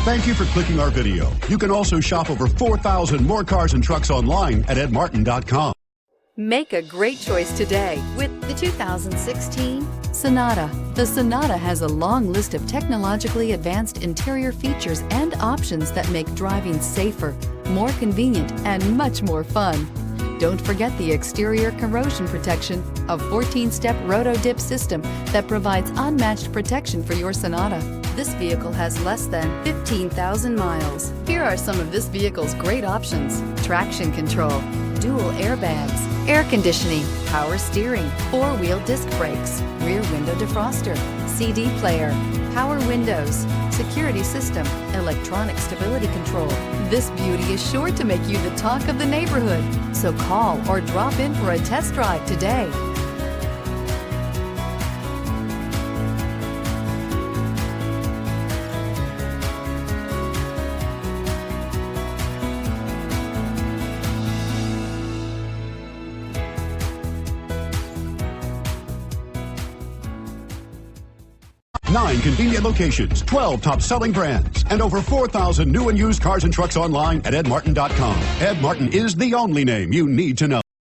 Thank you for clicking our video. You can also shop over 4,000 more cars and trucks online at edmartin.com. Make a great choice today with the 2016 Sonata. The Sonata has a long list of technologically advanced interior features and options that make driving safer, more convenient, and much more fun. Don't forget the exterior corrosion protection, a 14-step roto-dip system that provides unmatched protection for your Sonata. This vehicle has less than 15,000 miles. Here are some of this vehicle's great options: traction control, dual airbags, air conditioning, power steering, four-wheel disc brakes, rear window defroster, CD player, power windows, security system, electronic stability control. This beauty is sure to make you the talk of the neighborhood. So call or drop in for a test drive today. Nine convenient locations, 12 top-selling brands, and over 4,000 new and used cars and trucks online at edmartin.com. Ed Martin is the only name you need to know.